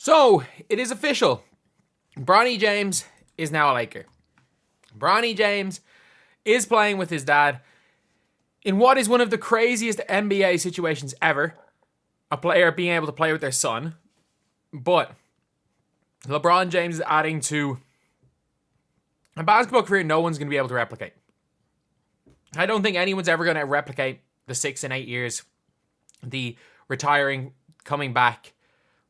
So, it is official. Bronny James is now a Laker. Bronny James is playing with his dad in what is one of the craziest NBA situations ever. A player being able to play with their son. But LeBron James is adding to a basketball career no one's going to be able to replicate. I don't think anyone's ever going to replicate the 6 and 8 years, the retiring, coming back,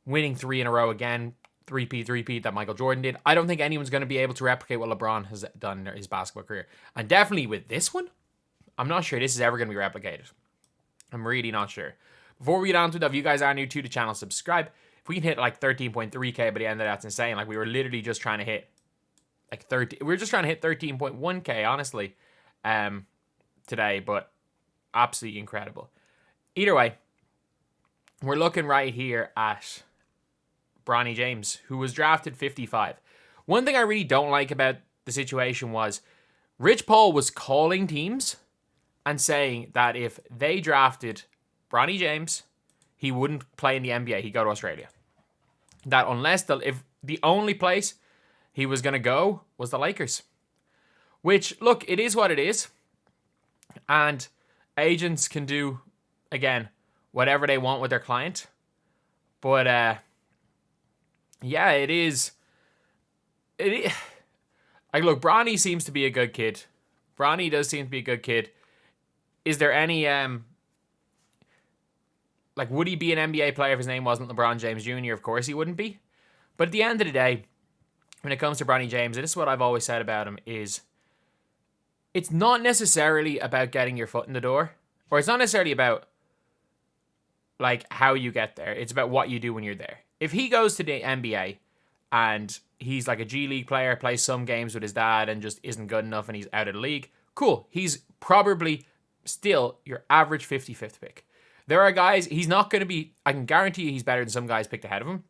winning 3 in a row again, three-peat that Michael Jordan did. I don't think anyone's going to be able to replicate what LeBron has done in his basketball career. And definitely with this one, I'm not sure this is ever going to be replicated. I'm really not sure. Before we get on to it, if you guys are new to the channel, subscribe. If we can hit like 13.3k by the end of that, that's insane. Like we were literally just trying to hit like 30. We were just trying to hit 13.1k, honestly, today, but absolutely incredible. Either way, we're looking right here at Bronny James, who was drafted 55. One thing I really don't like about the situation was Rich Paul was calling teams and saying that if they drafted Bronny James, he wouldn't play in the NBA. He'd go to Australia. That if the only place he was going to go was the Lakers. Which, look, it is what it is. And agents can do, again, whatever they want with their client. But, yeah, it is. Like, look, Bronny seems to be a good kid. Bronny does seem to be a good kid. Is there any, like, would he be an NBA player if his name wasn't LeBron James Jr.? Of course he wouldn't be. But at the end of the day, when it comes to Bronny James, and this is what I've always said about him, is it's not necessarily about getting your foot in the door. Or it's not necessarily about, like, how you get there. It's about what you do when you're there. If he goes to the NBA and he's like a G League player, plays some games with his dad and just isn't good enough and he's out of the league, cool. He's probably still your average 55th pick. There are guys, he's not going to be, I can guarantee you he's better than some guys picked ahead of him.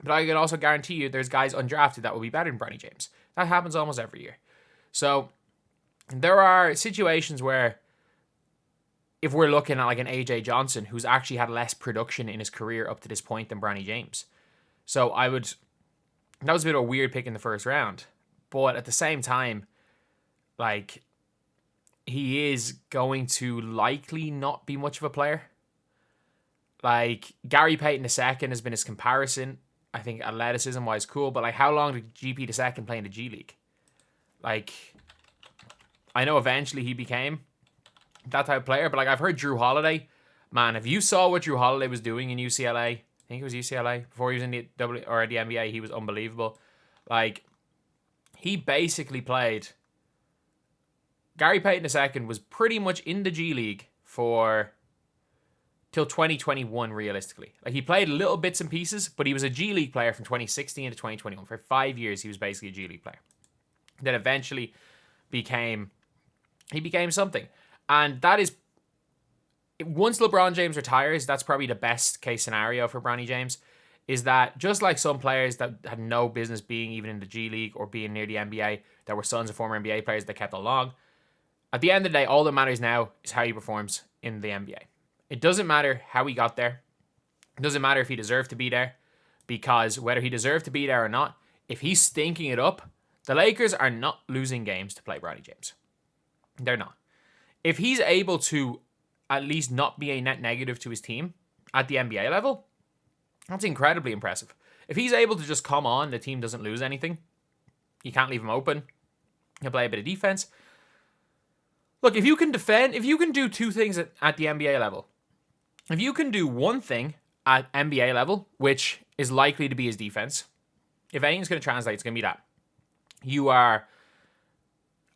But I can also guarantee you there's guys undrafted that will be better than Bronny James. That happens almost every year. So there are situations where if we're looking at like an AJ Johnson who's actually had less production in his career up to this point than Bronny James. So that was a bit of a weird pick in the first round. But at the same time, like, he is going to likely not be much of a player. Like, Gary Payton II has been his comparison. I think athleticism-wise cool, but like, how long did GP II play in the G League? Like, I know eventually he became that type of player, but like, I've heard Drew Holiday. Man, if you saw what Drew Holiday was doing in UCLA, I think it was UCLA, before he was in the NBA, he was unbelievable. Like, he basically played... Gary Payton II was pretty much in the G League till 2021, realistically. Like, he played little bits and pieces, but he was a G League player from 2016 to 2021. For 5 years, he was basically a G League player. Then eventually became something. And that is, once LeBron James retires, that's probably the best case scenario for Bronny James, is that just like some players that had no business being even in the G League or being near the NBA, that were sons of former NBA players that kept along, at the end of the day, all that matters now is how he performs in the NBA. It doesn't matter how he got there. It doesn't matter if he deserved to be there, because whether he deserved to be there or not, if he's stinking it up, the Lakers are not losing games to play Bronny James. They're not. If he's able to at least not be a net negative to his team at the NBA level, that's incredibly impressive. If he's able to just come on, the team doesn't lose anything. You can't leave him open. He'll play a bit of defense. Look, if you can defend, if you can do two things at the NBA level, if you can do one thing at NBA level, which is likely to be his defense, if anything's going to translate, it's going to be that.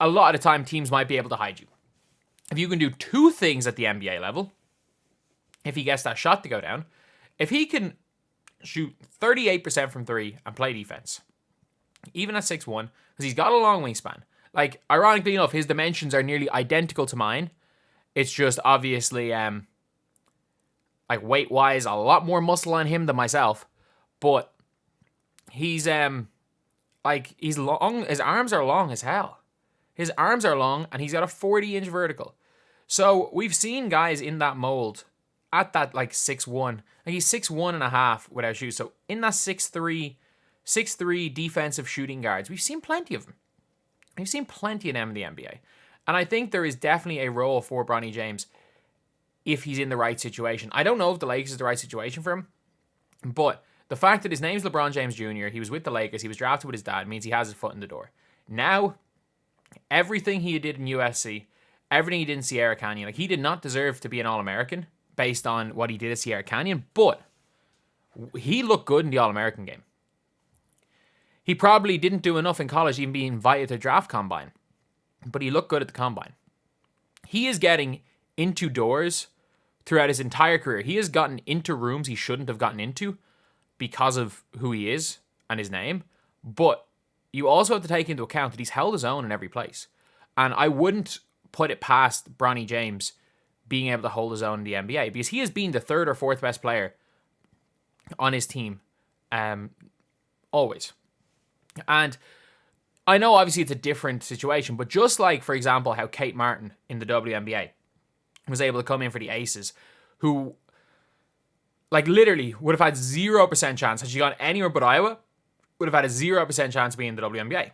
A lot of the time, teams might be able to hide you. If you can do two things at the NBA level, if he gets that shot to go down, if he can shoot 38% from three and play defense, even at 6'1", because he's got a long wingspan. Like, ironically enough, his dimensions are nearly identical to mine. It's just obviously, like, weight-wise, a lot more muscle on him than myself. But he's, like, he's long. His arms are long as hell. His arms are long, and he's got a 40-inch vertical. So we've seen guys in that mold at that like 6'1". Like he's 6'1.5" without shoes. So in that 6'3" defensive shooting guards, we've seen plenty of them. We've seen plenty of them in the NBA. And I think there is definitely a role for Bronny James if he's in the right situation. I don't know if the Lakers is the right situation for him, but the fact that his name's LeBron James Jr., he was with the Lakers, he was drafted with his dad, means he has his foot in the door. Now, everything he did in USC, everything he did in Sierra Canyon, like he did not deserve to be an All-American based on what he did at Sierra Canyon, but he looked good in the All-American game. He probably didn't do enough in college to even be invited to draft combine, but he looked good at the combine. He is getting into doors throughout his entire career. He has gotten into rooms he shouldn't have gotten into because of who he is and his name, but you also have to take into account that he's held his own in every place. And I wouldn't put it past Bronny James being able to hold his own in the NBA because he has been the third or fourth best player on his team always. And I know obviously it's a different situation, but just like, for example, how Kate Martin in the WNBA was able to come in for the Aces, who like literally would have had 0% chance had she gone anywhere but Iowa, would have had a 0% chance of being in the WNBA.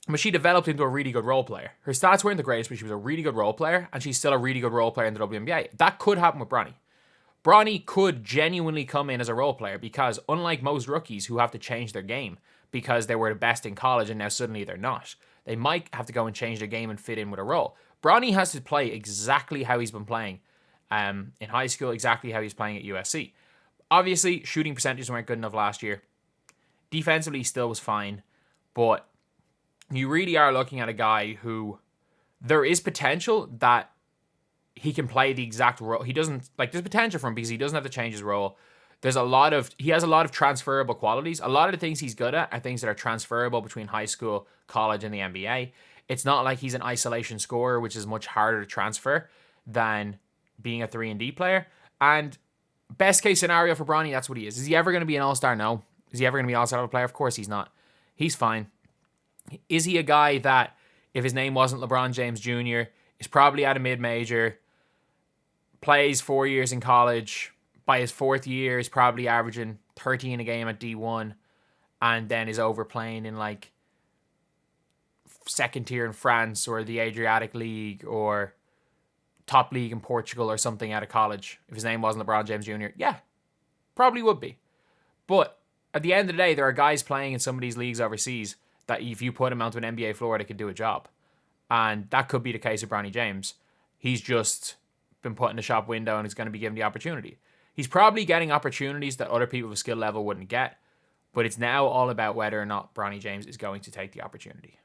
But she developed into a really good role player. Her stats weren't the greatest, but she was a really good role player, and she's still a really good role player in the WNBA. That could happen with Bronny. Bronny could genuinely come in as a role player because unlike most rookies who have to change their game because they were the best in college and now suddenly they're not, they might have to go and change their game and fit in with a role. Bronny has to play exactly how he's been playing in high school, exactly how he's playing at USC. Obviously, shooting percentages weren't good enough last year. Defensively, still was fine, but you really are looking at a guy who there is potential that he can play the exact role. He doesn't, like, there's potential for him because he doesn't have to change his role. He has a lot of transferable qualities. A lot of the things he's good at are things that are transferable between high school, college, and the NBA. It's not like he's an isolation scorer, which is much harder to transfer than being a 3-and-D player. And best case scenario for Bronny, that's what he is. Is he ever going to be an all-star? No. Is he ever going to be an all-star player? Of course he's not. He's fine. Is he a guy that, if his name wasn't LeBron James Jr., is probably at a mid-major, plays 4 years in college, by his fourth year is probably averaging 13 a game at D1, and then is overplaying in like second tier in France or the Adriatic League or top league in Portugal or something out of college. If his name wasn't LeBron James Jr., yeah, probably would be. But at the end of the day, there are guys playing in some of these leagues overseas that if you put him onto an NBA floor, they could do a job. And that could be the case of Bronny James. He's just been put in the shop window and is going to be given the opportunity. He's probably getting opportunities that other people of skill level wouldn't get, but it's now all about whether or not Bronny James is going to take the opportunity.